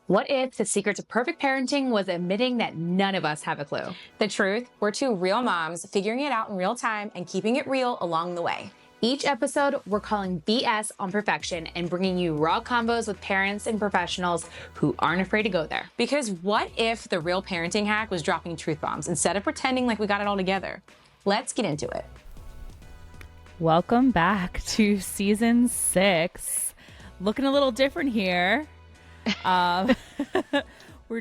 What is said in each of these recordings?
What if the secret to perfect parenting was admitting that none of us have a clue? The truth, we're two real moms figuring it out in real time and keeping it real along the way. Each episode, we're calling BS on perfection and bringing you raw combos with parents and professionals who aren't afraid to go there. Because what if the real parenting hack was dropping truth bombs instead of pretending like we got it all together? Let's get into it. Welcome back to season 6. Looking a little different here. We're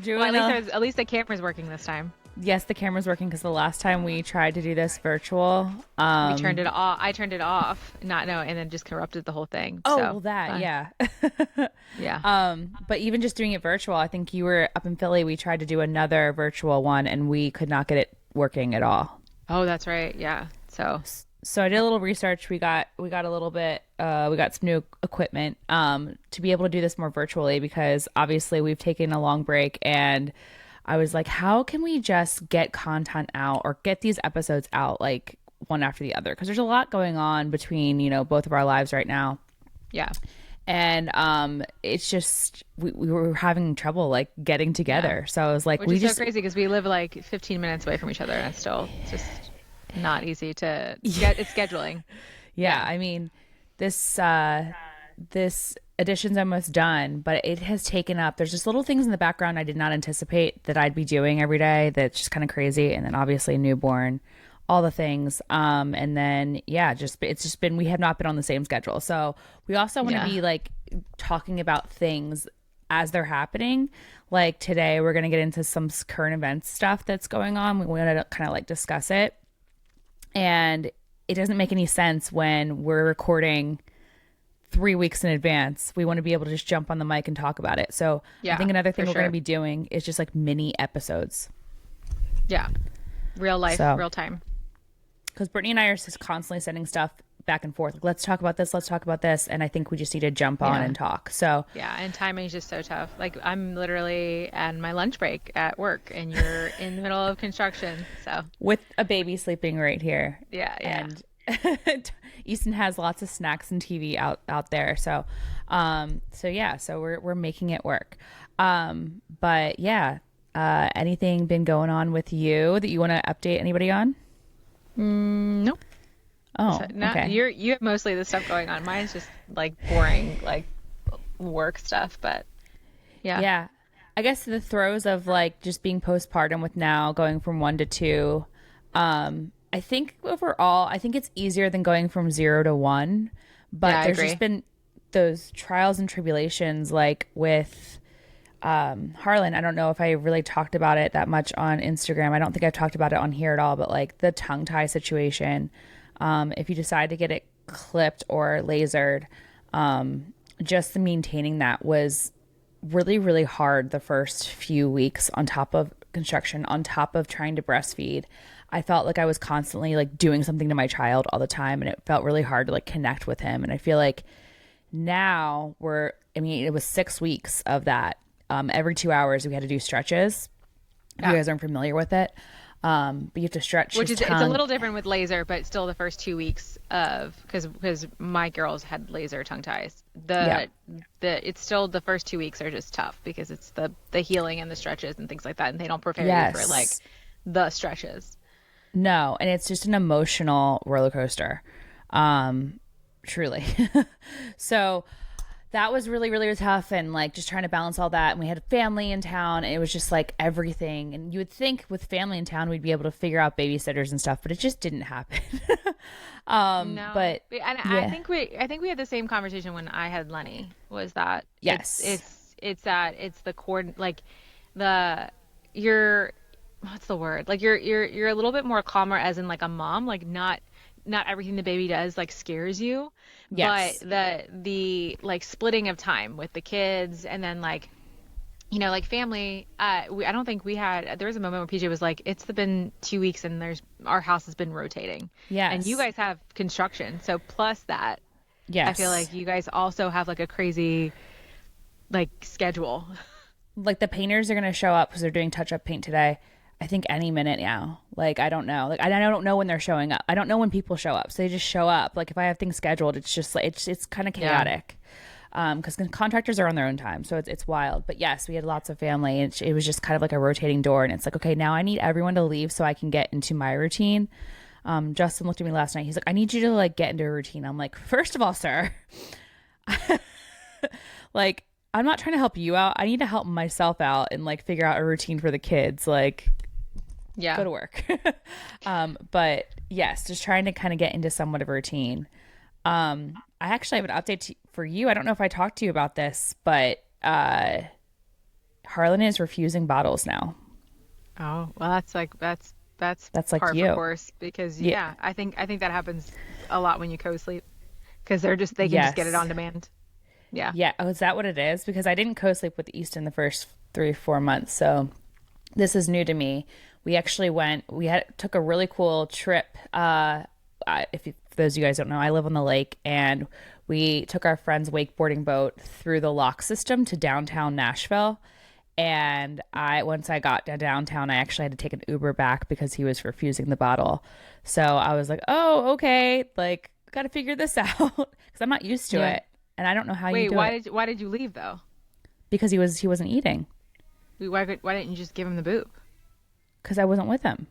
doing at least the camera's working this time. Yes, the camera's working because the last time we tried to do this virtual, we turned it off. I turned it off, and then just corrupted the whole thing. Yeah. Yeah. But even just doing it virtual, I think you were up in Philly. We tried to do another virtual one, and we could not get it working at all. Oh, that's right. Yeah. So I did a little research. We got a little bit. We got some new equipment to be able to do this more virtually because obviously we've taken a long break, and I was like, how can we just get content out or get these episodes out like one after the other? Because there's a lot going on between both of our lives right now. Yeah. And it's just we were having trouble like getting together. Yeah. So I was like, Which is so crazy because we live like 15 minutes away from each other, and it's just not easy to get. It's scheduling. Yeah, I mean, this edition's almost done, but it has taken up. There's just little things in the background I did not anticipate that I'd be doing every day. That's just kind of crazy, and then obviously newborn, all the things. And then it's just been we have not been on the same schedule. So we also want to be like talking about things as they're happening. Like today, we're gonna get into some current events stuff that's going on. We want to kind of like discuss it. And it doesn't make any sense when we're recording 3 weeks in advance. We want to be able to just jump on the mic and talk about it. So I think another thing we're going to be doing is just like mini episodes. Yeah. Real life, real time. Because Brittany and I are just constantly sending stuff back and forth. Like, let's talk about this. Let's talk about this. And I think we just need to jump on and talk. So yeah. And timing is just so tough. Like I'm literally at my lunch break at work and you're in the middle of construction. So with a baby sleeping right here. Yeah. And Easton has lots of snacks and TV out there. So we're making it work. But yeah, anything been going on with you that you want to update anybody on? Nope. Oh, okay. You have mostly the stuff going on. Mine's just like boring, like work stuff. But yeah. I guess the throes of like just being postpartum with now going from 1 to 2. I think overall, it's easier than going from 0 to 1. But there's just been those trials and tribulations, like with Harlan. I don't know if I really talked about it that much on Instagram. I don't think I've talked about it on here at all. But like the tongue tie situation. If you decide to get it clipped or lasered, just maintaining that was really, really hard the first few weeks on top of construction, on top of trying to breastfeed. I felt like I was constantly like doing something to my child all the time, and it felt really hard to like connect with him. And I feel like now it was 6 weeks of that. Every 2 hours we had to do stretches. If you guys aren't familiar with it. But you have to stretch which is tongue. It's a little different with laser, but still the first 2 weeks of because my girls had laser tongue ties. It's still the first 2 weeks are just tough because it's the healing and the stretches and things like that, and they don't prepare you for like the stretches. No, and it's just an emotional roller coaster, truly. So that was really, really tough, and like just trying to balance all that. And we had family in town, and it was just like everything. And you would think with family in town, we'd be able to figure out babysitters and stuff, but it just didn't happen. No, but I think we had the same conversation when I had Lenny. Was that it's the cord like you're what's the word, like you're a little bit more calmer as in like a mom, like not everything the baby does like scares you. Yes. But the like splitting of time with the kids and then like like family, I don't think there was a moment where PJ was like, it's been 2 weeks and our house has been rotating. Yes. And you guys have construction. So plus that, yes. I feel like you guys also have like a crazy like schedule. Like the painters are going to show up because they're doing touch-up paint today. I think any minute now. Like, I don't know. Like, I don't know when they're showing up. I don't know when people show up. So they just show up. Like, if I have things scheduled, it's just like, it's kind of chaotic. because contractors are on their own time, so it's wild. But yes, we had lots of family, and it was just kind of like a rotating door, and it's like, okay, now I need everyone to leave so I can get into my routine. Justin looked at me last night. He's like, I need you to like get into a routine. I'm like, first of all, sir, like, I'm not trying to help you out. I need to help myself out and like figure out a routine for the kids. Like, go to work. But yes, just trying to kind of get into somewhat of a routine. I actually have an update for you. I don't know if I talked to you about this, but Harlan is refusing bottles now. Oh, well, that's like like par you. for course, because I think that happens a lot when you co-sleep, because they can just get it on demand. Yeah. Oh, is that what it is? Because I didn't co-sleep with Easton the first 3-4 months, so this is new to me. We actually took a really cool trip. For those of you guys don't know, I live on the lake, and we took our friend's wakeboarding boat through the lock system to downtown Nashville. And once I got downtown, I actually had to take an Uber back because he was refusing the bottle. So I was like, oh, okay, like, got to figure this out, because I'm not used to it, and I don't know how you do it. Why did you leave though? Because he wasn't eating. Why didn't you just give him the boob? Because I wasn't with him.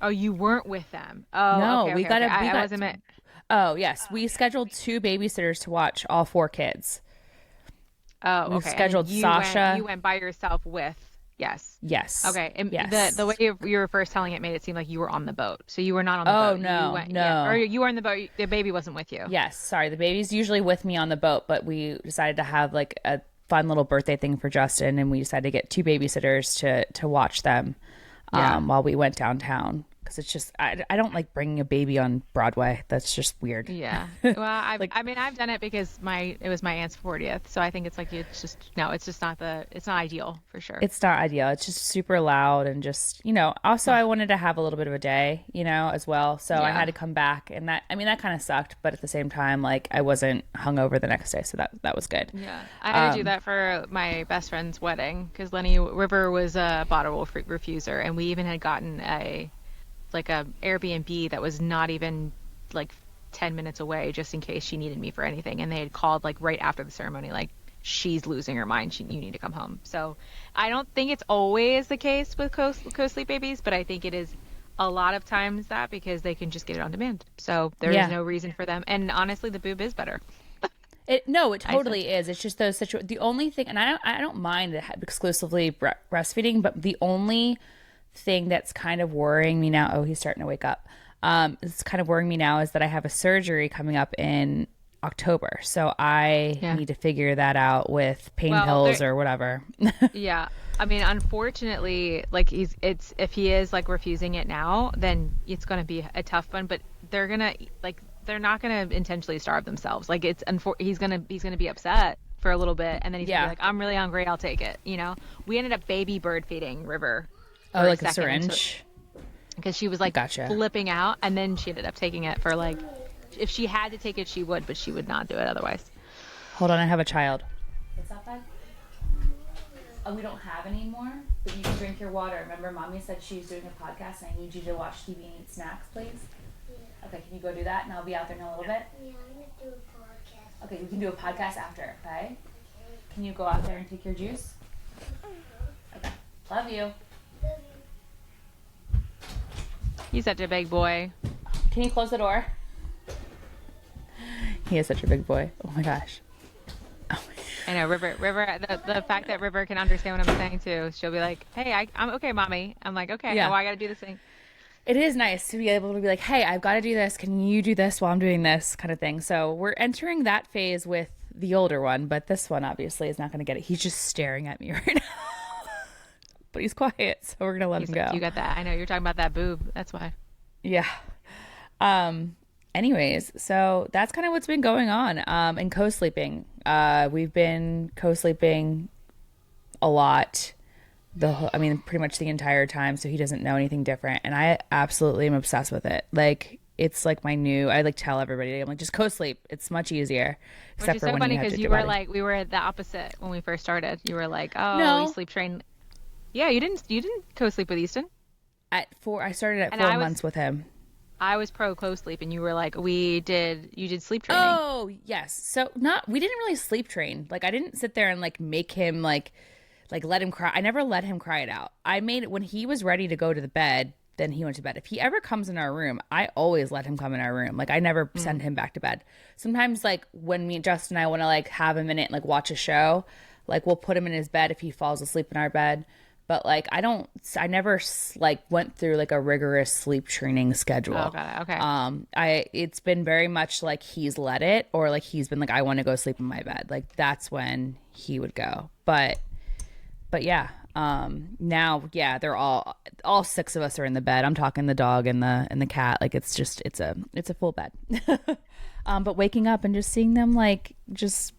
Oh, you weren't with them. Oh, no, okay, we got. I wasn't meant. Oh yes, we scheduled 2 babysitters to watch all 4 kids. Oh, okay. We scheduled Sasha. You went by yourself with. Yes. Okay. And yes. The way you were first telling it made it seem like you were on the boat. So you were not on the boat. Oh, no. Yeah. Or you were on the boat. The baby wasn't with you. Yes. Sorry. The baby's usually with me on the boat, but we decided to have like a fun little birthday thing for Justin, and we decided to get 2 babysitters to watch them while we went downtown. Because it's just, I don't like bringing a baby on Broadway. That's just weird. Yeah. Well, I've done it because it was my aunt's 40th. So I think it's like, it's not ideal for sure. It's not ideal. It's just super loud, and just, also I wanted to have a little bit of a day, as well. So I had to come back, and that kind of sucked. But at the same time, like, I wasn't hungover the next day. So that was good. Yeah. I had to do that for my best friend's wedding, because Lenny River was a bottle refuser. And we even had gotten a Airbnb that was not even like 10 minutes away, just in case she needed me for anything. And they had called like right after the ceremony, like, she's losing her mind, you need to come home. So I don't think it's always the case with co-sleep babies, but I think it is a lot of times that, because they can just get it on demand. So there is no reason for them. And honestly, the boob is better. It totally is. It's just those situations. The only thing, and I don't mind exclusively breastfeeding, but the only thing that's kind of worrying me now, he's starting to wake up, it's kind of worrying me now, is that I have a surgery coming up in October, so I need to figure that out with pain pills or whatever. Yeah, I mean, unfortunately, like, if he is like refusing it now, then it's going to be a tough one. But they're not gonna intentionally starve themselves. Like, he's gonna be upset for a little bit, and then he's gonna be like, I'm really hungry, I'll take it. We ended up baby bird feeding River. Oh, like a syringe? Because she was like flipping out, and then she ended up taking it for like, if she had to take it, she would, but she would not do it otherwise. Hold on, I have a child. What's that, bud? Oh, we don't have any more, but you can drink your water. Remember, Mommy said she's doing a podcast, and I need you to watch TV and eat snacks, please? Yeah. Okay, can you go do that, and I'll be out there in a little bit? Yeah, I'm going to do a podcast. Okay, we can do a podcast after, okay? Can you go out there and take your juice? Okay, love you. He's such a big boy. Can you close the door? He is such a big boy. Oh my gosh. I know, River. The fact that River can understand what I'm saying too. She'll be like, "Hey, I'm okay, Mommy." I'm like, "Okay, well, I got to do this thing." It is nice to be able to be like, "Hey, I've got to do this. Can you do this while I'm doing this?" kind of thing. So we're entering that phase with the older one, but this one obviously is not going to get it. He's just staring at me right now. But he's quiet, so we're gonna let him go. You got that? I know you're talking about that boob. That's why. Yeah. Anyways, so that's kind of what's been going on. And co-sleeping. We've been co-sleeping a lot. Pretty much the entire time. So he doesn't know anything different, and I absolutely am obsessed with it. Like, it's like my new. I like tell everybody. I'm like, just co-sleep. It's much easier. Which is so funny, because you were like, we were the opposite when we first started. You were like, oh, you sleep train. Yeah, you didn't co-sleep with Easton? I started at 4 months with him. I was pro co-sleep, and you were like, you did sleep training. Oh, yes. So we didn't really sleep train. Like, I didn't sit there and like make him like let him cry. I never let him cry it out. I made it when he was ready to go to the bed, then he went to bed. If he ever comes in our room, I always let him come in our room. Like, I never send him back to bed. Sometimes, like, when me and Justin and I want to like have a minute and like watch a show, like we'll put him in his bed if he falls asleep in our bed. But like, I never like went through like a rigorous sleep training schedule. Oh, got it. Okay. It's been very much like he's let it, or like he's been like, I want to go sleep in my bed. Like, that's when he would go. But yeah, now, yeah, they're all 6 of us are in the bed. I'm talking the dog and the cat. Like, it's a full bed. But waking up and just seeing them like just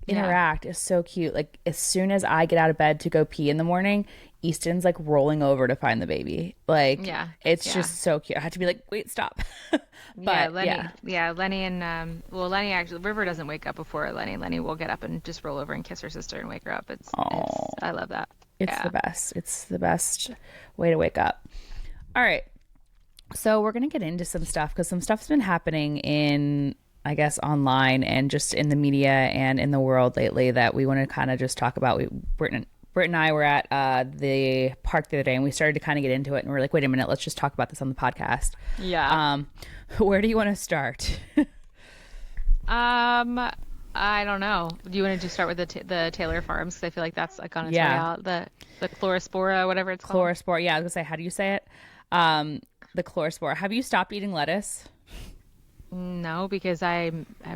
interact is so cute. Like, as soon as I get out of bed to go pee in the morning, Easton's like rolling over to find the baby. Like, it's just so cute. I had to be like, wait, stop. But Lenny and Lenny actually, River doesn't wake up before Lenny. Lenny will get up and just roll over and kiss her sister and wake her up. It's I love that. It's the best. It's the best way to wake up. All right. So we're going to get into some stuff because some stuff's been happening in, I guess, online and just in the media and in the world lately that we want to kind of just talk about. Brit and I were at the park the other day and we started to kind of get into it and we're like, wait a minute, let's just talk about this on the podcast. Yeah. Where do you want to start? I don't know. Do you want to just start with the Taylor Farms? Because I feel like that's like on its way out. The Chlorospora, whatever it's called. Chlorospora. Yeah, I was gonna say, how do you say it? The Chlorospora. Have you stopped eating lettuce? No, because I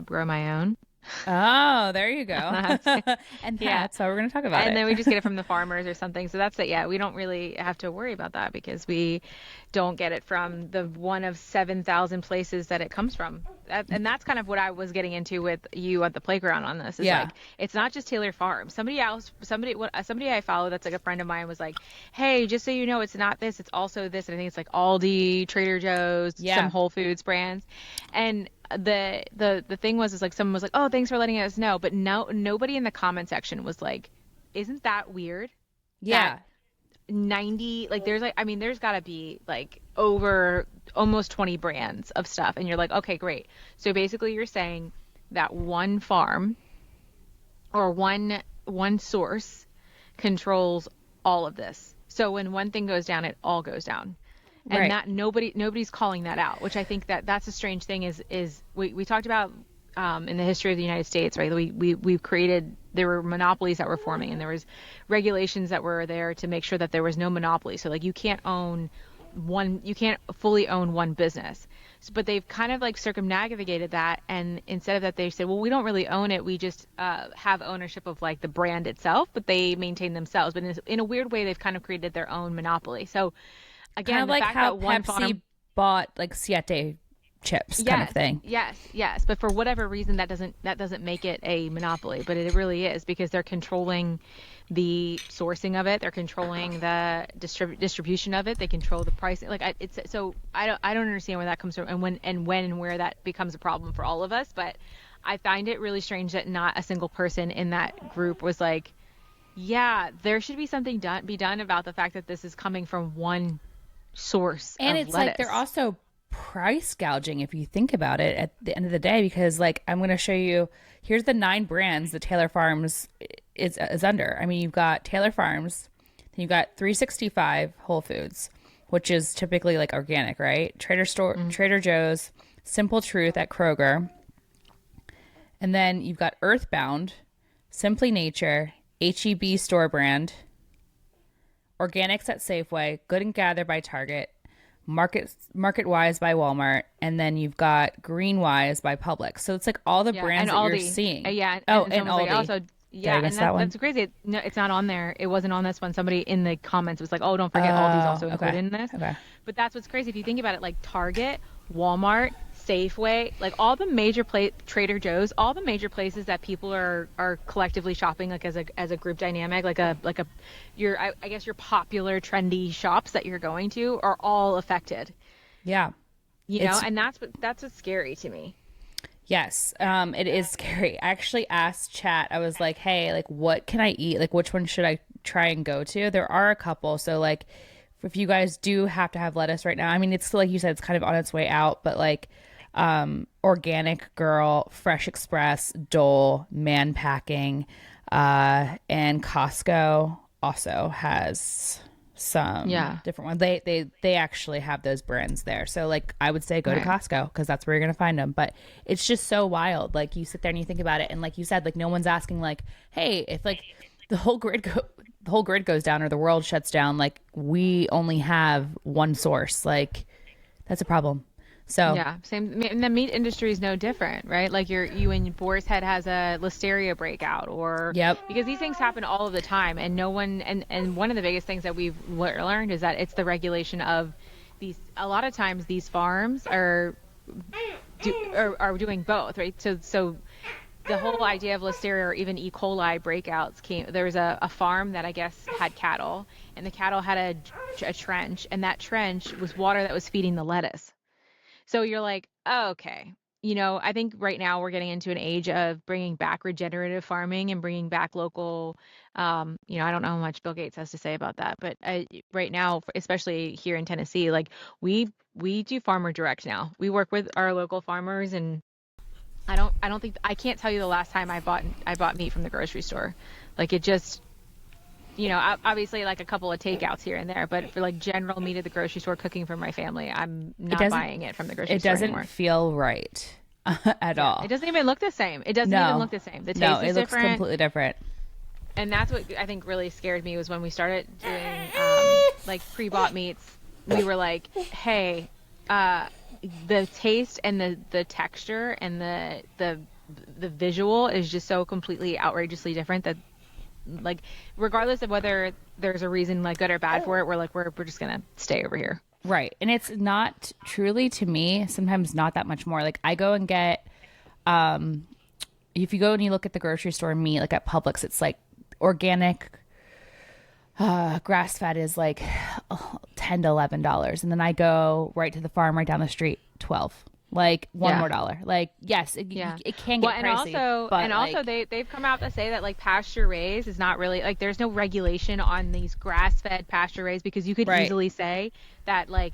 grow my own. Oh, there you go. And that's how we're going to talk about it. And then we just get it from the farmers or something. So that's it. Yeah, we don't really have to worry about that because we don't get it from the one of 7,000 places that it comes from. And that's kind of what I was getting into with you at the playground on this. Is like, it's not just Taylor Farms. Somebody I follow that's like a friend of mine was like, hey, just so you know, it's not this, it's also this. And I think it's like Aldi, Trader Joe's, some Whole Foods brands. And the thing was like someone was like, oh, thanks for letting us know, but nobody in the comment section was like, isn't that weird? Yeah. 90, like there's got to be like over almost 20 brands of stuff, and you're like, okay, great. So basically you're saying that one farm or one source controls all of this. So when one thing goes down, it all goes down. And that nobody's calling that out, which I think that's a strange thing is we talked about in the history of the United States, right? We've created, there were monopolies that were forming and there was regulations that were there to make sure that there was no monopoly. So like you can't fully own one business. So, but they've kind of like circumnavigated that, and instead of that they said, well, we don't really own it, we just have ownership of like the brand itself, but they maintain themselves. But in a weird way, they've kind of created their own monopoly. So again, kind of like how Pepsi bought like Siete chips, kind of thing. Yes. But for whatever reason, that doesn't make it a monopoly, but it really is, because they're controlling the sourcing of it, they're controlling the distribution of it, they control the pricing. Like I don't understand where that comes from, and when and where that becomes a problem for all of us. But I find it really strange that not a single person in that group was like, yeah, there should be something be done about the fact that this is coming from one source and of it's lettuce. Like they're also price gouging if you think about it at the end of the day, because like I'm going to show you, here's the 9 brands that Taylor Farms is under. I mean, you've got Taylor Farms, then you've got 365 Whole Foods, which is typically like organic, right? Trader Joe's, Simple Truth at Kroger, and then you've got Earthbound, Simply Nature, H-E-B store brand, Organics at Safeway, Good and Gather by Target, Market-Wise by Walmart, and then you've got Green-Wise by Publix. So it's like all the brands that Aldi. you're seeing. And Aldi. Like also, that's crazy. No, it's not on there. It wasn't on this one. Somebody in the comments was like, oh, don't forget Aldi's also included in this. Okay. But that's what's crazy. If you think about it, like Target, Walmart, Safeway, like all the major Trader Joe's, all the major places that people are collectively shopping, like as a group dynamic, I guess your popular trendy shops that you're going to are all affected. Yeah. You know, and that's what's scary to me. Yes, it is scary. I actually asked chat, I was like, hey, like what can I eat? Like which one should I try and go to? There are a couple. So like if you guys do have to have lettuce right now, I mean, it's like you said, it's kind of on its way out, but like Organic Girl, Fresh Express, Dole, Man Packing, and Costco also has some different ones. They actually have those brands there. So like I would say go to Costco because that's where you're gonna find them. But it's just so wild. Like you sit there and you think about it, and like you said, like no one's asking like, hey, if like the whole grid goes down or the world shuts down, like we only have one source. Like that's a problem. So yeah, same. And the meat industry is no different, right? Like you and Boar's Head has a listeria breakout, or because these things happen all of the time, and no one. And one of the biggest things that we've learned is that it's the regulation of these. A lot of times, these farms are doing both, right? So the whole idea of listeria or even E. coli breakouts came. There was a farm that I guess had cattle, and the cattle had a trench, and that trench was water that was feeding the lettuce. So you're like, oh, okay. You know, I think right now we're getting into an age of bringing back regenerative farming and bringing back local, I don't know how much Bill Gates has to say about that, but right now, especially here in Tennessee, like we do farmer direct now. We work with our local farmers, and I can't tell you the last time I bought meat from the grocery store. Like it just, obviously like a couple of takeouts here and there, but for like general meat at the grocery store cooking for my family, I'm not buying it from the grocery store anymore. It doesn't feel right at all. It doesn't even look the same. It doesn't even look the same. The taste is different. Looks completely different. And that's what I think really scared me was when we started doing like pre-bought meats. We were like, hey, the taste and the texture and the visual is just so completely outrageously different that like regardless of whether there's a reason like good or bad for it, we're just gonna stay over here. Right. And it's not truly, to me, sometimes not that much more. Like I go and get if you go and you look at the grocery store meat, like at Publix, it's like organic grass fed is like $10 to $11, and then I go right to the farm right down the street, $12. Like $1 more. Like yes, it can get pricey. And also they've come out to say that like pasture raised is not really like there's no regulation on these grass fed pasture raised, because you could easily say that like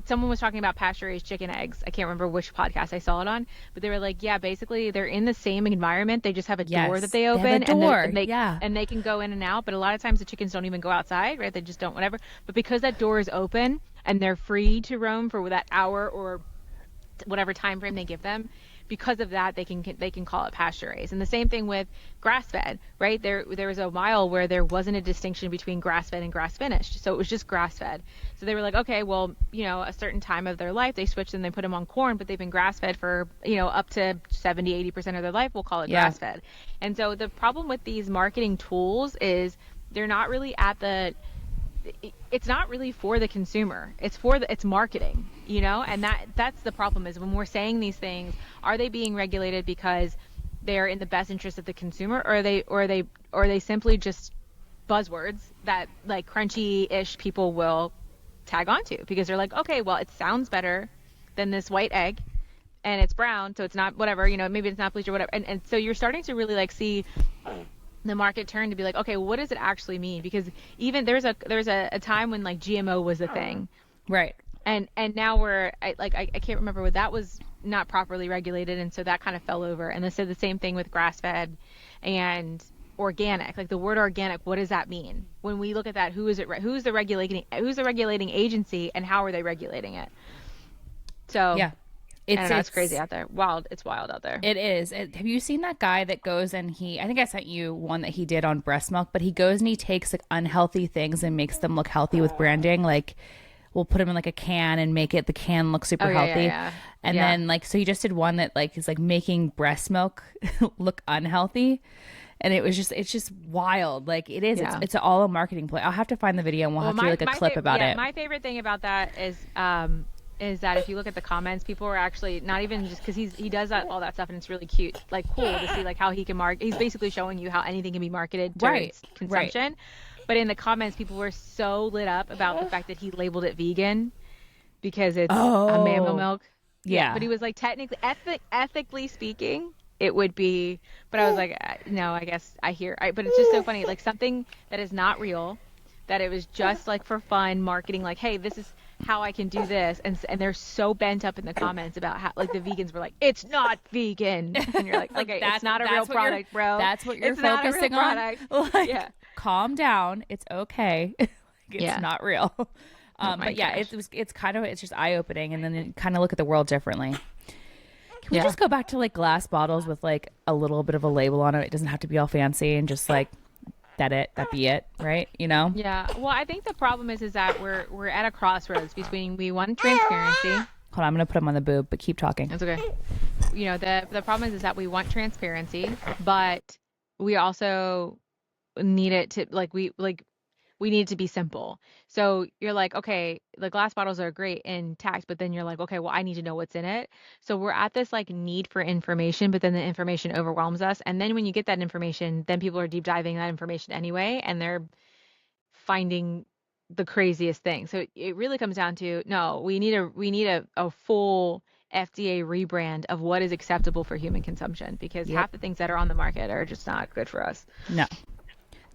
someone was talking about pasture raised chicken eggs. I can't remember which podcast I saw it on, but they were like, yeah, basically they're in the same environment. They just have a door that they open, and they can go in and out. But a lot of times the chickens don't even go outside, right? They just don't, whatever. But because that door is open and they're free to roam for that hour or whatever time frame they give them, because of that they can call it pasture raised. And the same thing with grass fed, right? There was a while where there wasn't a distinction between grass fed and grass finished, so it was just grass fed. So they were like, okay, well, a certain time of their life they switched and they put them on corn, but they've been grass fed for up to 70-80% of their life, we'll call it grass fed. And so the problem with these marketing tools is they're not really it's not really for the consumer. It's marketing, and that's the problem is when we're saying these things, are they being regulated because they're in the best interest of the consumer, or are they simply just buzzwords that like crunchy-ish people will tag onto because they're like, okay, well, it sounds better than this white egg and it's brown, so it's not whatever, maybe it's not bleached or whatever. And so you're starting to really like see the market turn to be like, okay, what does it actually mean? Because even there's a time when like GMO was a thing, right? And now I can't remember what that was not properly regulated, and so that kind of fell over. And they said the same thing with grass fed and organic. Like the word organic, what does that mean? When we look at that, who's the regulating agency, and how are they regulating it? So yeah. It's crazy out there. It's wild out there. It is. Have you seen that guy that goes and I think I sent you one that he did on breast milk, but he goes and he takes like unhealthy things and makes them look healthy with branding. Like we'll put them in like a can and make the can look super healthy. And then like, so he just did one that like is like making breast milk look unhealthy. And it's just wild. Like it is. Yeah. It's all a marketing play. I'll have to find the video and we'll have to do like a clip about it. My favorite thing about that is that if you look at the comments, people are actually not even just because he does all that stuff and it's really cute, like cool to see like how he can market. He's basically showing you how anything can be marketed during consumption. Right. But in the comments, people were so lit up about the fact that he labeled it vegan because it's a mammal milk. Yeah. But he was like, technically, ethically speaking, it would be. But I was like, no, I guess but it's just so funny. Like something that is not real, that it was just like for fun marketing, like, hey, this is how I can do this, and they're so bent up in the comments about how, like, the vegans were like, it's not vegan, and you're like, okay, it's not a real product, bro. That's what you're it's focusing not a real on. Like, yeah. Calm down. It's okay. It's not real. But yeah, gosh. it's just eye opening, and then kind of look at the world differently. Can we just go back to like glass bottles with like a little bit of a label on it? It doesn't have to be all fancy, and just like that be it, right? You know? Yeah. Well, I think the problem is that we're at a crossroads between, we want transparency. Hold on, I'm gonna put him on the boob, but keep talking. That's okay. You know, the problem is that we want transparency, but we also need it to we need it to be simple. So you're like, okay, the glass bottles are great in tact, but then you're like, okay, well, I need to know what's in it. So we're at this like need for information, but then the information overwhelms us. And then when you get that information, then people are deep diving that information anyway, and they're finding the craziest thing. So it really comes down to, no, we need a full FDA rebrand of what is acceptable for human consumption, because half the things that are on the market are just not good for us. No.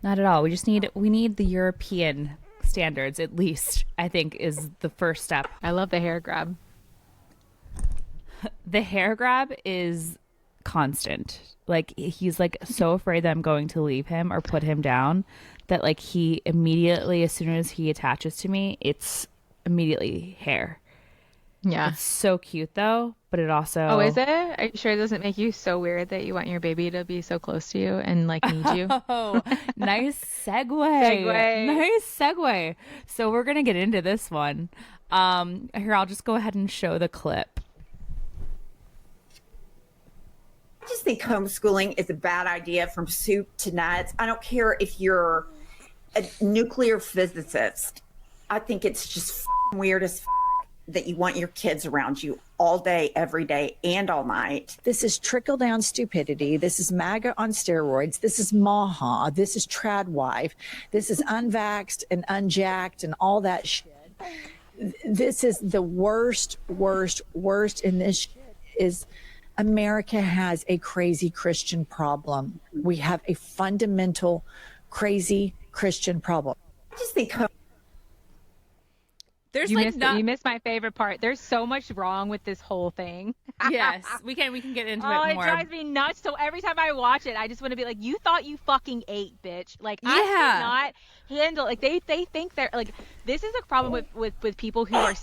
Not at all. We need the European standards, at least, I think, is the first step. I love the hair grab. The hair grab is constant. Like, he's like so afraid that I'm going to leave him or put him down that like he immediately, as soon as he attaches to me, it's immediately hair. Yeah. It's so cute though, but it also... Oh, is it? Are you sure it doesn't make you so weird that you want your baby to be so close to you and like need you? Oh, nice segue. Nice segue. So we're going to get into this one. Here, I'll just go ahead and show the clip. I just think homeschooling is a bad idea from soup to nuts. I don't care if you're a nuclear physicist. I think it's just weird as that you want your kids around you all day, every day, and all night. This is trickle-down stupidity. This is MAGA on steroids. This is MAHA. This is tradwife. This is unvaxxed and unjacked and all that shit. This is the worst, and this shit is... America has a crazy Christian problem. We have a fundamental crazy Christian problem. I just think there's you missed my favorite part. There's so much wrong with this whole thing. Yes, we can get into it more. Oh, it drives me nuts. So every time I watch it, I just want to be like, you thought you fucking ate, bitch. Like, I cannot handle, like, they think they're like, this is a problem with people who are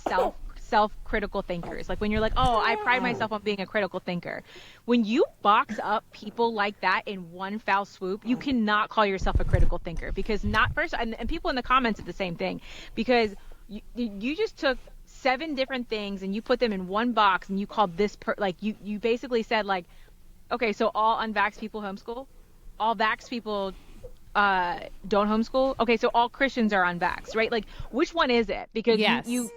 self-critical thinkers. Like, when you're like, oh, I pride myself on being a critical thinker. When you box up people like that in one foul swoop, you cannot call yourself a critical thinker, because and people in the comments did the same thing, because you just took 7 different things and you put them in one box, and you called this you basically said, like, okay, so all unvaxxed people homeschool, all vaxxed people don't homeschool, okay, so all Christians are unvaxxed, right? Like, which one is it? Because you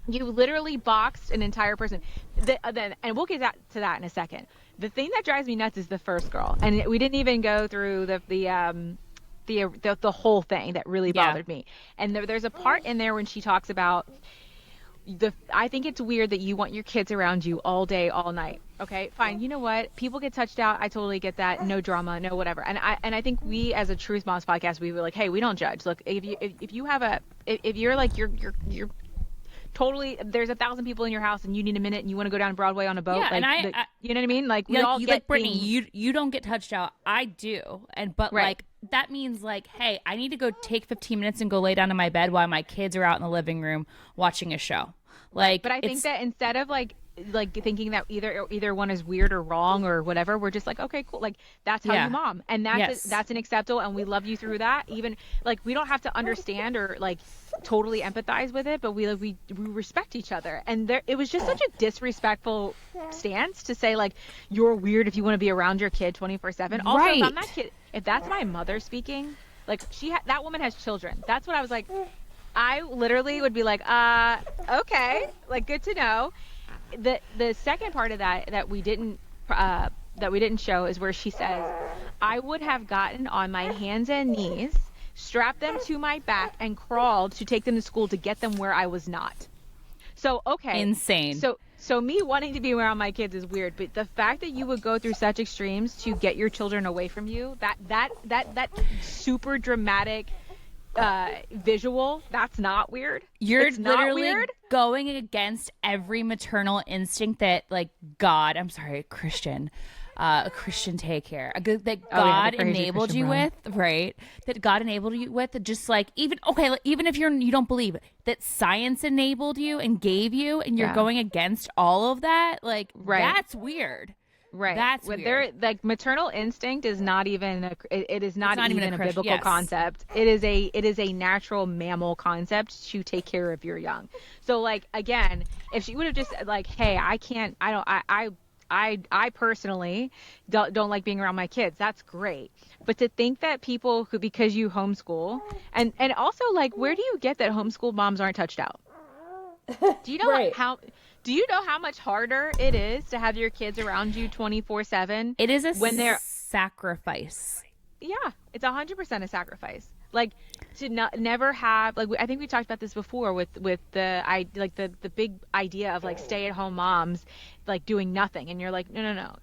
literally boxed an entire person. And we'll get to that in a second. The thing that drives me nuts is the first girl, and we didn't even go through the whole thing that really bothered me. And there's a part in there when she talks about I think it's weird that you want your kids around you all day, all night. Okay, fine. You know what? People get touched out. I totally get that. No drama, no whatever. And I think we, as a Truth Moms podcast, we were like, hey, we don't judge. Look, if you're like you're totally, there's 1,000 people in your house and you need a minute and you want to go down Broadway on a boat. Yeah, like, and you know what I mean? Like, we like, all get like Brittany, you don't get touched out. I do. But right. Like, that means like, hey, I need to go take 15 minutes and go lay down in my bed while my kids are out in the living room watching a show. Like, but I think that instead of like thinking that either one is weird or wrong or whatever, we're just like, okay, cool, like, that's how you mom, and that's an acceptable, and we love you through that. Even like, we don't have to understand or like totally empathize with it, but we respect each other. And it was just such a disrespectful stance to say, like, you're weird if you want to be around your kid 24/7. Also, right. if I'm that kid, if that's my mother speaking, like, that woman has children. That's what I was like. I literally would be like, okay, like, good to know. The second part of that we didn't show is where she says, I would have gotten on my hands and knees, strapped them to my back, and crawled to take them to school to get them where I was not. So, okay. Insane. So me wanting to be around my kids is weird, but the fact that you would go through such extremes to get your children away from you, that super dramatic, visual, that's not weird. You're it's not literally weird. going against every maternal instinct that, like, God, I'm sorry, Christian take here, that God enabled you with, right? That God enabled you with, just like, even if you don't believe it, that science enabled you and gave you, and you're going against all of that, like, that's weird. Right. That's weird. Like, maternal instinct is not even it is not even a biblical concept. It is a natural mammal concept to take care of your young. So, like, again, if she would have just like, hey, I personally don't like being around my kids, that's great. But to think that people who, because you homeschool, and also, like, where do you get that homeschool moms aren't touched out? Do you know Do you know how much harder it is to have your kids around you 24/7? It is sacrifice. Yeah, it's 100% a sacrifice. Like, to never have, like, I think we talked about this before with the big idea of, like, stay-at-home moms, like, doing nothing, and you're like, no.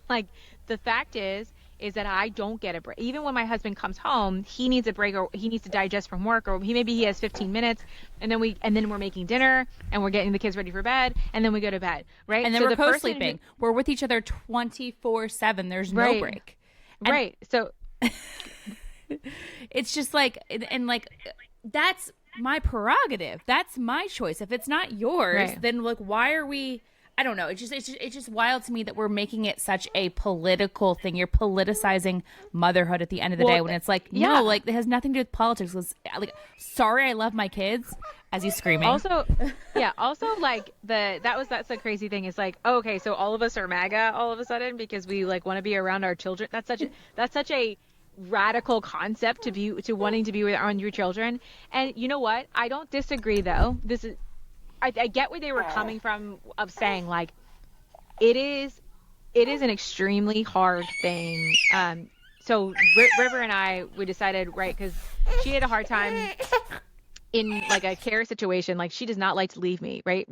Like, the fact is that I don't get a break. Even when my husband comes home, he needs a break, or he needs to digest from work, or maybe he has 15 minutes, and then we're making dinner, and we're getting the kids ready for bed, and then we go to bed, right? And then we're co-sleeping. We're with each other 24/7. There's no break. Right. So it's just like, and like, that's my prerogative. That's my choice. If it's not yours, then, like, why are we? I don't know. It's just wild to me that we're making it such a political thing. You're politicizing motherhood at the end of the day, when it's like, no, like, it has nothing to do with politics. It's like, sorry, I love my kids, as he's screaming. Also, like, that's the crazy thing. Is like, okay, so all of us are MAGA all of a sudden because we, like, want to be around our children. That's such a radical concept to wanting to be around your children. And you know what? I don't disagree, though. I get where they were coming from, of saying, like, it is an extremely hard thing. So River and I, we decided, right, because she had a hard time in, like, a care situation. Like, she does not like to leave me, right?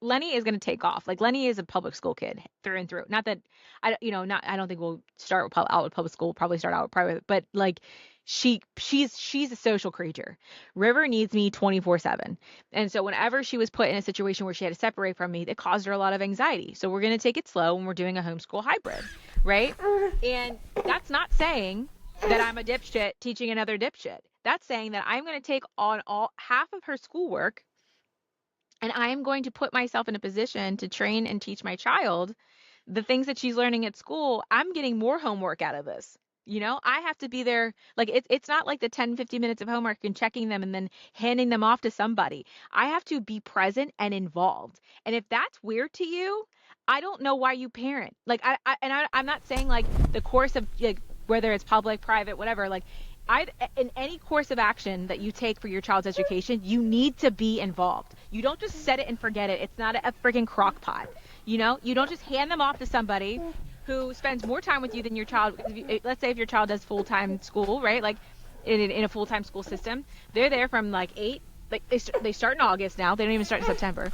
Lenny is going to take off. Like, Lenny is a public school kid through and through. Not that I don't think we'll start out with public school. We'll probably start out with private, but, like, she's a social creature. River needs me 24/7. And so whenever she was put in a situation where she had to separate from me, it caused her a lot of anxiety. So we're going to take it slow when we're doing a homeschool hybrid, right? And that's not saying that I'm a dipshit teaching another dipshit. That's saying that I'm going to take on half of her schoolwork, and I am going to put myself in a position to train and teach my child the things that she's learning at school. I'm getting more homework out of this. You know, I have to be there. Like, it's not like the 10-15 minutes of homework and checking them and then handing them off to somebody. I have to be present and involved. And if that's weird to you, I don't know why you parent. Like, I'm not saying, like, the course of, like, whether it's public, private, whatever, like, in any course of action that you take for your child's education, you need to be involved. You don't just set it and forget it. It's not a freaking crock pot. You know, you don't just hand them off to somebody who spends more time with you than your child. Let's say if your child does full-time school, right? Like, in a full-time school system, they're there from, like, 8. Like, they start in August now. They don't even start in September.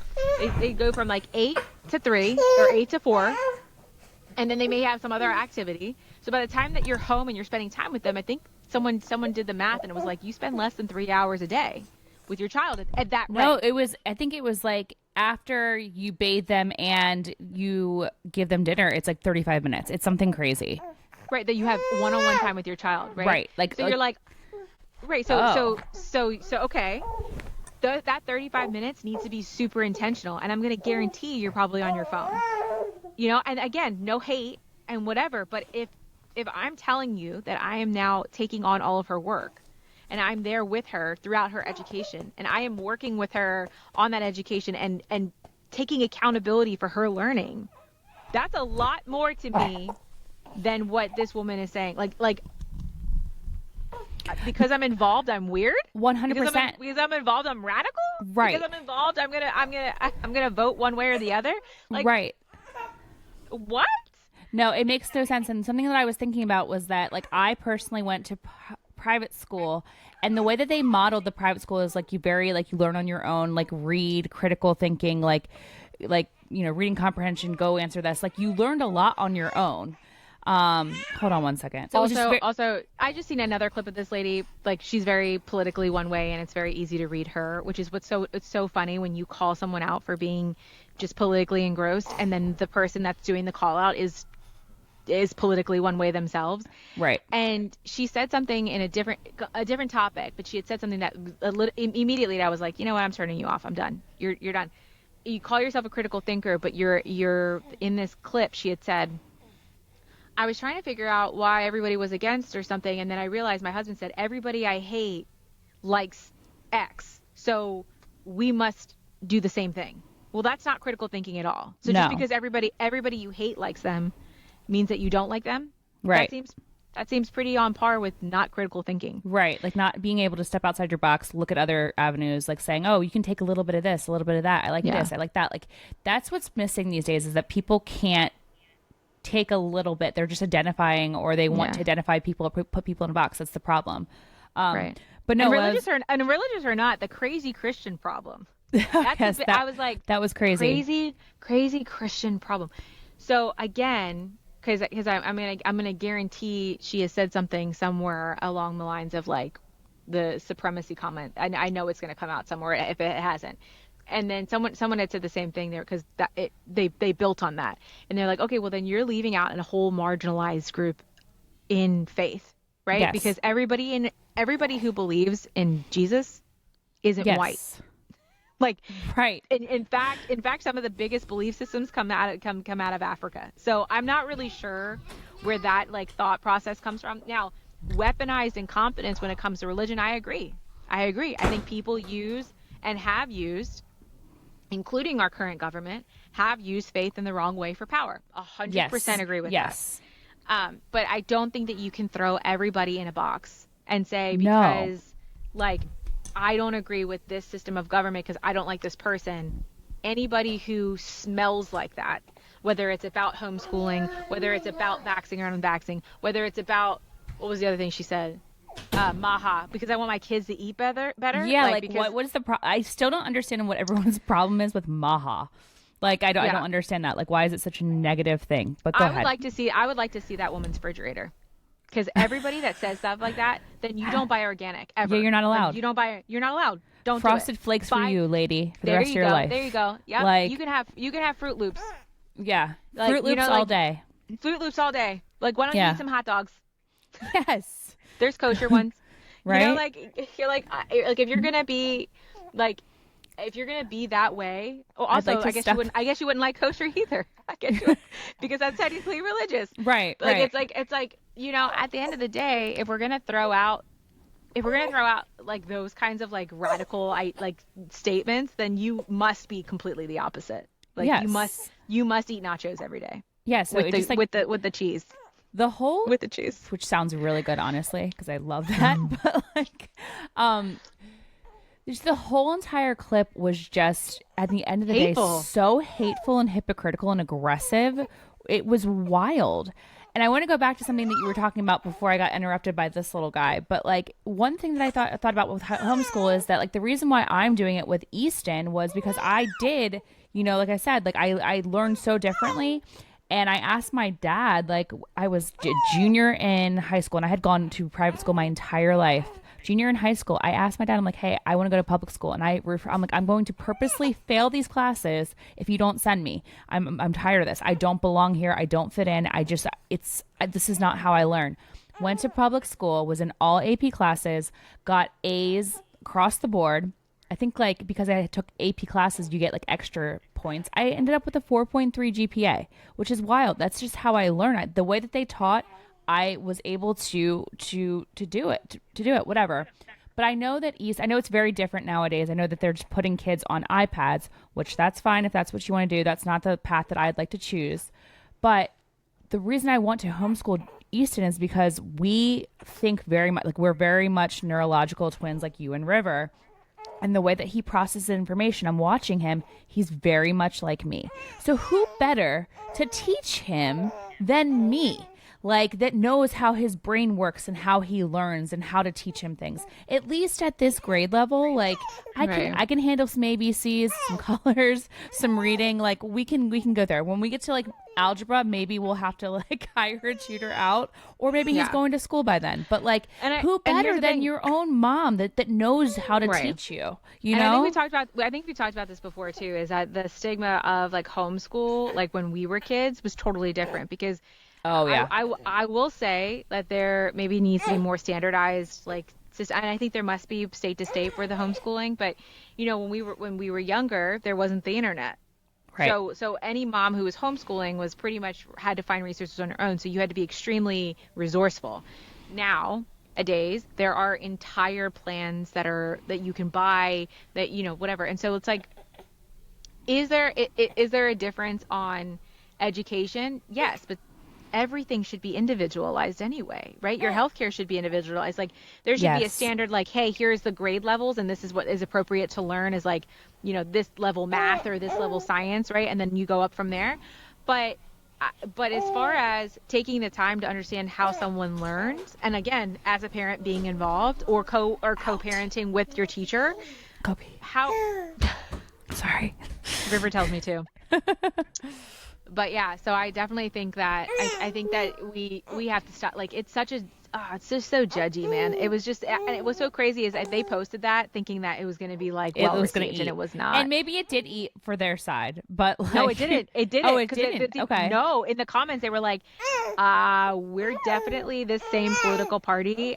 They go from, like, 8 to 3 or 8 to 4, and then they may have some other activity. So by the time that you're home and you're spending time with them, I think someone did the math, and it was like, you spend less than 3 hours a day with your child at that rate. No, I think it was like, after you bathe them and you give them dinner, it's like 35 minutes. It's something crazy. Right, that you have one-on-one time with your child, right? Right. Like, so you're like, right, so okay. That 35 minutes needs to be super intentional, and I'm going to guarantee you're probably on your phone. You know, and again, no hate and whatever, but if I'm telling you that I am now taking on all of her work, and I'm there with her throughout her education, and I am working with her on that education and taking accountability for her learning, that's a lot more to me than what this woman is saying. Like because I'm involved, I'm weird. 100%. Because I'm involved, I'm radical. Right. Because I'm involved, I'm gonna vote one way or the other. Like, right. What? No, it makes no sense. And something that I was thinking about was that, like, I personally went to private school, and the way that they modeled the private school is, like, you learn on your own, like, read, critical thinking, like, you know, reading comprehension, go answer this. Like, you learned a lot on your own. Hold on one second. So also, I just seen another clip of this lady. Like, she's very politically one way, and it's very easy to read her, which is it's so funny when you call someone out for being just politically engrossed, and then the person that's doing the call out is politically one way themselves. Right. And she said something in a different topic, but she had said something that immediately I was like, you know what, I'm turning you off. I'm done. You're done. You call yourself a critical thinker, but you're in this clip. She had said, I was trying to figure out why everybody was against or something, and then I realized my husband said everybody I hate likes X, so we must do the same thing. Well, that's not critical thinking at all. So just because everybody you hate likes them means that you don't like them. Right. That seems pretty on par with not critical thinking. Right. Like not being able to step outside your box, look at other avenues, like saying, oh, you can take a little bit of this, a little bit of that. I like this. I like that. Like that's what's missing these days is that people can't take a little bit. They're just identifying, or they want to identify people or put people in a box. That's the problem. Right. But no, religious or not, the crazy Christian problem. I was like, that was crazy. Crazy Christian problem. So again, because I'm gonna guarantee she has said something somewhere along the lines of like the supremacy comment. I know it's gonna come out somewhere if it hasn't. And then someone had said the same thing there because they built on that, and they're like, okay, well then you're leaving out a whole marginalized group in faith, right? Yes. Because everybody who believes in Jesus isn't white. Like, right. In fact, some of the biggest belief systems come out of Africa. So I'm not really sure where that like thought process comes from. Now, weaponized incompetence when it comes to religion, I agree. I think people use and have used, including our current government, have used faith in the wrong way for power. 100% agree with that. But I don't think that you can throw everybody in a box and say because like I don't agree with this system of government because I don't like this person. Anybody who smells like that, whether it's about homeschooling, whether it's about vaxxing or unvaxxing, whether it's about, what was the other thing she said? Maha, because I want my kids to eat better. Yeah, like what is the problem? I still don't understand what everyone's problem is with Maha. Like I don't understand that. Like why is it such a negative thing? But go ahead. I would like to see that woman's refrigerator. Because everybody that says stuff like that, then you don't buy organic ever. Yeah, you're not allowed. Like, you're not allowed. Don't Frosted do it. Flakes for you, lady, for the rest of your life. There you go. Yeah, like, you can have Fruit Loops. Yeah, like, Fruit Loops all day. Fruit Loops all day. Like why don't you eat some hot dogs? Yes, there's kosher ones. Right? You know, like you're like if you're gonna be like. If you're gonna be that way, also I guess you wouldn't like kosher either. I guess you would, because that's technically religious, right? Like it's like you know, at the end of the day, if we're gonna throw out like those kinds of like radical like statements, then you must be completely the opposite. Like you must eat nachos every day. Yeah, so with the cheese. The whole with the cheese, which sounds really good, honestly, because I love that. But like, just the whole entire clip was just, at the end of the day, so hateful and hypocritical and aggressive. It was wild. And I want to go back to something that you were talking about before I got interrupted by this little guy. But like one thing that I thought about with homeschool is that like the reason why I'm doing it with Easton was because I did, you know, like I said, like I learned so differently. And I asked my dad, like I was a junior in high school and I had gone to private school my entire life. Junior in high school, I asked my dad, I'm like, hey, I want to go to public school. And I'm like, I'm going to purposely fail these classes if you don't send me. I'm tired of this. I don't belong here. I don't fit in. This is not how I learn. Went to public school, was in all AP classes, got A's across the board. I think like because I took AP classes, you get like extra points. I ended up with a 4.3 GPA, which is wild. That's just how I learn. The way that they taught, I was able to do it, whatever. But I know that I know it's very different nowadays. I know that they're just putting kids on iPads, which that's fine if that's what you want to do. That's not the path that I'd like to choose. But the reason I want to homeschool Easton is because we think very much, like we're very much neurological twins like you and River. And the way that he processes information, I'm watching him, he's very much like me. So who better to teach him than me? Like that knows how his brain works and how he learns and how to teach him things. At least at this grade level, like I can handle some ABCs, some colors, some reading. Like we can go there. When we get to like algebra, maybe we'll have to like hire a tutor out, or maybe he's going to school by then. But like, who better than your own mom that knows how to teach you? You know, I think we talked about this before too. Is that the stigma of like homeschool, like when we were kids, was totally different because. I will say that there maybe needs to be more standardized like system, and I think there must be state to state for the homeschooling. But you know, when we were younger, there wasn't the internet. Right. So any mom who was homeschooling was pretty much had to find resources on her own. So you had to be extremely resourceful. Nowadays, there are entire plans that you can buy that, you know, whatever. And so it's like, is there a difference on education? Yes, but everything should be individualized anyway, right? Your healthcare should be individualized. Like there should be a standard, like, hey, here's the grade levels and this is what is appropriate to learn is like, you know, this level math or this level science, right? And then you go up from there. But as far as taking the time to understand how someone learns, and again, as a parent being involved or co-parenting with your teacher, sorry, River tells me to. But yeah, so I definitely think that I think that we have to stop. Like it's just so judgy, man. It was just, and it was so crazy is that they posted that thinking that it was going to be like well received, and it was not. And maybe it did eat for their side, but like... no, it didn't. It didn't. Oh, it didn't. Okay. No, in the comments they were like, "We're definitely the same political party.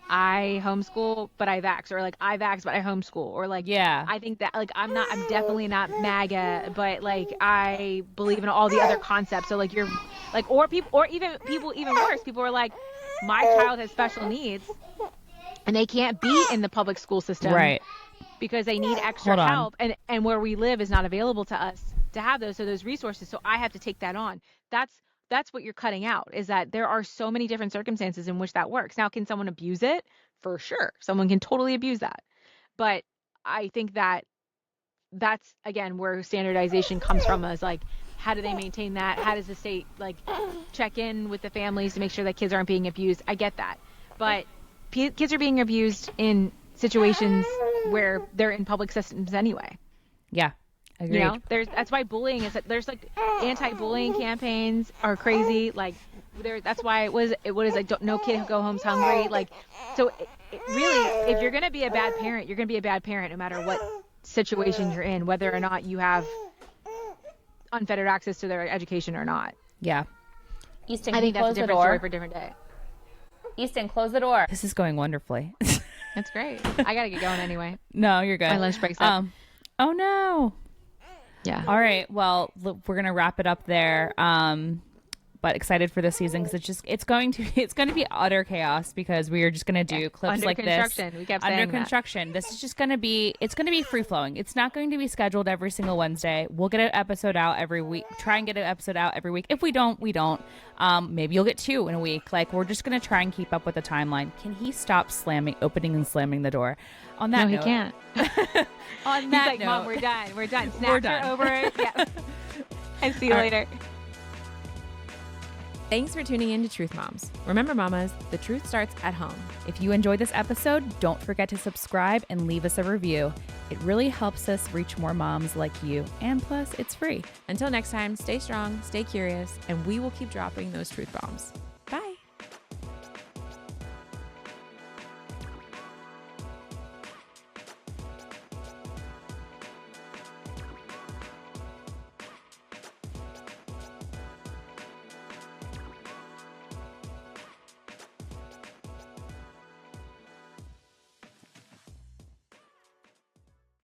I homeschool, but I vax, or like I vax, but I homeschool, or like I think that like I'm definitely not MAGA, but like I believe in all the other concepts. So like you're like, or even people even worse. People are like, my child has special needs and they can't be in the public school system, right? Because they need extra help, and where we live is not available to us to have those resources. So I have to take that on. That's what you're cutting out, is that there are so many different circumstances in which that works. Now, can someone abuse it? For sure. Someone can totally abuse that. But I think that's again where standardization comes from, is like, how do they maintain that? How does the state like check in with the families to make sure that kids aren't being abused? I get that. But kids are being abused in situations where they're in public systems anyway. Yeah. Agreed. You know, that's why bullying is, there's like anti-bullying campaigns are crazy. Like that's why it was like no kid go home's hungry. Like, so really, if you're going to be a bad parent, you're going to be a bad parent no matter what situation you're in, whether or not you have unfettered access to their education or not. Yeah. Easton, I think that's a different story for a different day. Easton, close the door. This is going wonderfully. That's great. I got to get going anyway. No, you're good. My lunch break's up. Oh no. Yeah. All right. Well, look, we're gonna wrap it up there. But excited for this season because it's going to be utter chaos, because we are just going to do clips like this. We kept saying under construction. This is just going to be free flowing. It's not going to be scheduled every single Wednesday. We'll get an episode out every week. Try and get an episode out every week. If we don't, we don't. Maybe you'll get 2 in a week. Like, we're just going to try and keep up with the timeline. Can he stop opening and slamming the door? On that note, he can't. On that He's like, note, Mom, we're done. We're done. We're done. Over it. Yeah. And see you later. Thanks for tuning in to Truth Moms. Remember, mamas, the truth starts at home. If you enjoyed this episode, don't forget to subscribe and leave us a review. It really helps us reach more moms like you, and plus, it's free. Until next time, stay strong, stay curious, and we will keep dropping those truth bombs.